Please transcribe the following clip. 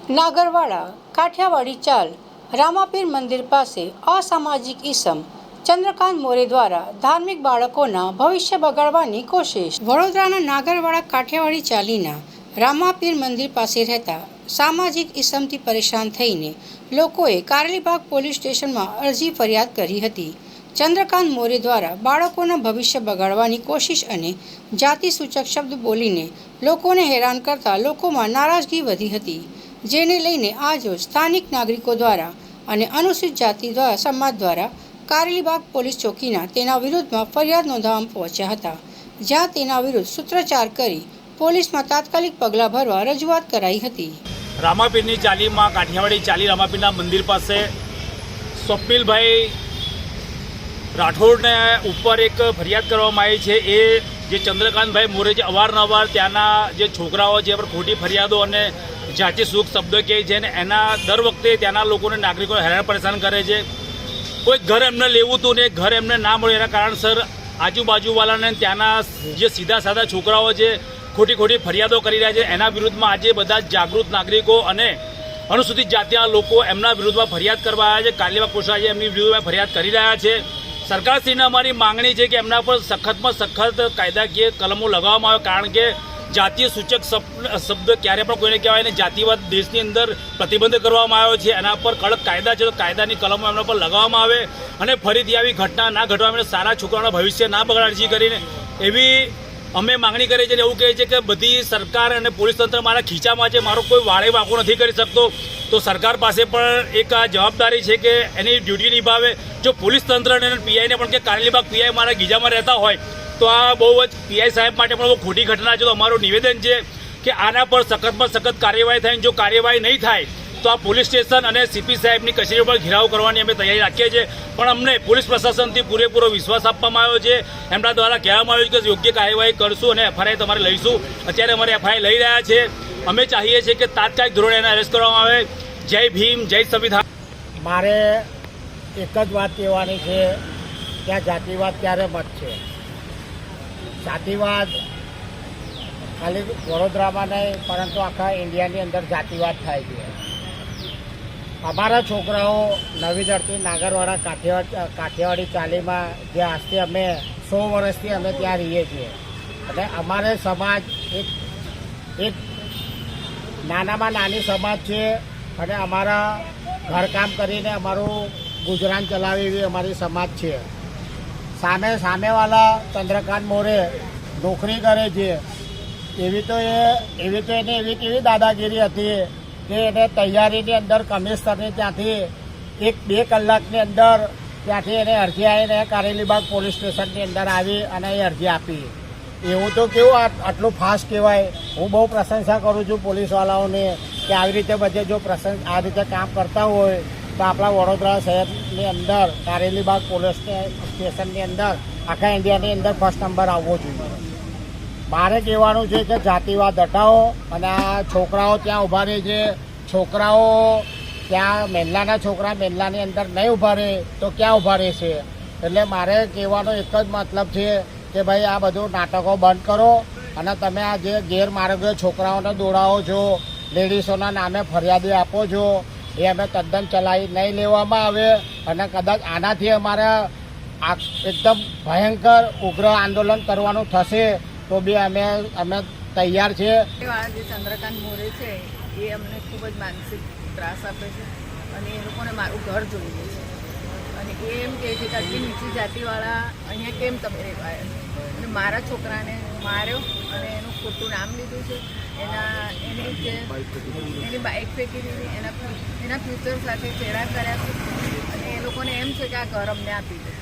નાગરવાડા કાઠિયાવાડી ચાલ રામાપીર મંદિર પાસે અસામાજિક ઈસમ ચંદ્રકાંત મોરે દ્વારા ધાર્મિક બાળકોના ભવિષ્ય બગાડવાની કોશિશ। વડોદરાના નાગરવાડા કાઠિયાવાડી ચાલીના રામાપીર મંદિર પાસે રહેતા સામાજિક ઈસમથી પરેશાન થઈને લોકોએ કારેલીબાગ પોલીસ સ્ટેશનમાં અરજી ફરિયાદ કરી હતી। ચંદ્રકાંત મોરે દ્વારા બાળકોના ભવિષ્ય બગાડવાની કોશિશ અને જાતિ સૂચક શબ્દ બોલીને લોકોને હેરાન કરતા લોકોમાં નારાજગી વધી હતી, જેને લઈને આજરોજ સ્થાનિક નાગરિકો દ્વારા અને અનુસૂચિત જાતિ સમાજ દ્વારા કારેલીબાગ પોલીસ ચોકીના તેના વિરુદ્ધમાં ફરિયાદ નોંધાવવા પહોંચ્યા હતા, જ્યાં તેના વિરુદ્ધ સૂત્રોચ્ચાર કરી પોલીસમાં તાત્કાલિક પગલાં ભરવા રજૂઆત કરાઈ હતી। રામાપીરની ચાલીમાં કાઠિયાવાડી ચાલી રામાપીરના મંદિર પાસે સ્વપ્નિલભાઈ રાઠોડને ઉપર એક ફરિયાદ કરવામાં આવી છે। એ જે ચંદ્રકાંતભાઈ મોરે જે અવારનવાર ત્યાંના જે છોકરાઓ જે પર ખોટી ફરિયાદો અને જાતિ સુખ શબ્દો કહે છે ને એના દર વખતે ત્યાંના લોકોને નાગરિકોને હેરાન પરેશાન કરે છે। કોઈ ઘર એમને લેવું હતું ને ઘર એમને ના મળ્યું એના કારણસર આજુબાજુવાળાને ત્યાંના જે સીધા સાધા છોકરાઓ છે ખોટી ફરિયાદો કરી રહ્યા છે, એના વિરુદ્ધમાં આજે બધા જાગૃત નાગરિકો અને અનુસૂચિત જાતિના લોકો એમના વિરુદ્ધમાં ફરિયાદ કરવા આવ્યા છે। કારેલીબાગ પોલીસ આજે એમની વિરુદ્ધમાં ફરિયાદ કરી રહ્યા છે। સરકારશ્રીને અમારી માંગણી છે કે એમના પર સખતમાં સખત કાયદાકીય કલમો લગાવવામાં આવે, કારણ કે જાતીય સૂચક શબ્દ ક્યારે પણ કોઈને કહેવાય ને જાતિવાદ દેશની અંદર પ્રતિબંધ કરવામાં આવ્યો છે, એના પર કડક કાયદા છે તો કાયદાની કલમો એમના પર લગાવવામાં આવે અને ફરીથી આવી ઘટના ના ઘટવા માટે સારા છોકરાઓના ભવિષ્ય ના બગાડજી કરીને એવી અમે માંગણી કરી છે। એવું કહે છે કે બધી સરકાર અને પોલીસ તંત્ર મારા ખીચામાં છે, મારો કોઈ વાળે વાંકો નથી કરી શકતો, તો સરકાર પાસે પણ એક આ જવાબદારી છે કે એની ડ્યુટી નિભાવે। જો પોલીસ તંત્ર અને પીઆઈને પણ કે કારેલીબાગ પીઆઈ મારા ગીજામાં રહેતા હોય તો આ બહુ જ પીઆઈ સાહેબ માટે પણ બહુ ખોટી ઘટના છે। તો અમારું નિવેદન છે કે આના પર સખતમાં સખત કાર્યવાહી થાય, જો કાર્યવાહી નહીં થાય તો આ પોલીસ સ્ટેશન અને સીપી સાહેબની કચેરી પર ઘેરાવ કરવાની અમે તૈયારી રાખીએ છીએ। પણ અમને પોલીસ પ્રશાસનથી પૂરેપૂરો વિશ્વાસ આપવામાં આવ્યો છે, એમના દ્વારા કહેવામાં આવ્યું છે કે યોગ્ય કાર્યવાહી કરશું અને એફઆઈઆર તમારે લઈશું। અત્યારે અમારે એફઆઈઆર લઈ રહ્યા છે। અમે ચાહીએ છીએ કે તાત્કાલિક ધોરણે એને અરેસ્ટ કરવામાં આવે। જય ભીમ, જય સંવિધાન। મારે એક જ વાત કહેવાની છે કે આ જાતિવાદ ક્યારે મટશે। જાતિવાદ ખાલી વડોદરામાં નહીં પરંતુ આખા ઇન્ડિયાની અંદર જાતિવાદ થાય છે। અમારા છોકરાઓ નવી ધરતી નાગરવાડા કાઠિયાવાડી ચાલીમાં જે આજથી અમે 100 વર્ષથી અમે ત્યાં રહીએ છીએ અને અમારે સમાજ એક નાનામાં નાની સમાજ છે અને અમારા ઘરકામ કરીને અમારું ગુજરાન ચલાવે એવી અમારી સમાજ છે। સામેવાળા ચંદ્રકાંત મોરે નોકરી કરે છે, એવી કેવી દાદાગીરી હતી કે એને તૈયારીની અંદર કમિશનરની ત્યાંથી 1-2 કલાકની અંદર ત્યાંથી એને અરજી આવીને કારેલીબાગ પોલીસ સ્ટેશનની અંદર આવી અને એ અરજી આપી। એવું તો કેવું આટલું ફાસ્ટ કહેવાય। હું બહુ પ્રશંસા કરું છું પોલીસવાળાઓને કે આવી રીતે બધે જો આ રીતે કામ કરતા હોય તો આપણા વડોદરા શહેરની અંદર કારેલીબાગ પોલીસ સ્ટેશનની અંદર આખા ઇન્ડિયાની અંદર ફર્સ્ટ નંબર આવવો જોઈએ। મારે કહેવાનું છે કે જાતિવાદ હટાવો અને આ છોકરાઓ ત્યાં ઊભા રહે છે, છોકરાઓ ત્યાં મહેલાના છોકરા મહેલાની અંદર નહીં ઊભા રહે તો ક્યાં ઊભા રહેશે। એટલે મારે કહેવાનો એક જ મતલબ છે કે ભાઈ આ બધું નાટકો બંધ કરો અને તમે આ જે ગેરમાર્ગે છોકરાઓને દોડાવો છો, લેડીઝોના નામે ફરિયાદી આપો છો, એ અમે તદ્દન ચલાવી નહીં લેવામાં આવે અને કદાચ આનાથી અમારે એકદમ ભયંકર ઉગ્ર આંદોલન કરવાનું થશે તો બી અમે તૈયાર છે। જે ચંદ્રકાંત મોરે છે એ અમને ખૂબ જ માનસિક ત્રાસ આપે છે અને એ લોકોને મારું ઘર જોઈએ છે અને એ એમ કહે છે કે આટલી નીચી જાતિવાળા અહીંયા કેમ તમે રહેવાય અને મારા છોકરાને માર્યો અને એનું ખોટું નામ લીધું છે, એની બાઇક ફેંકી દીધી, એના ફ્યુચર સાથે ચેડા કર્યા છે અને એ લોકોને એમ છે કે આ ઘર અમને આપી દે।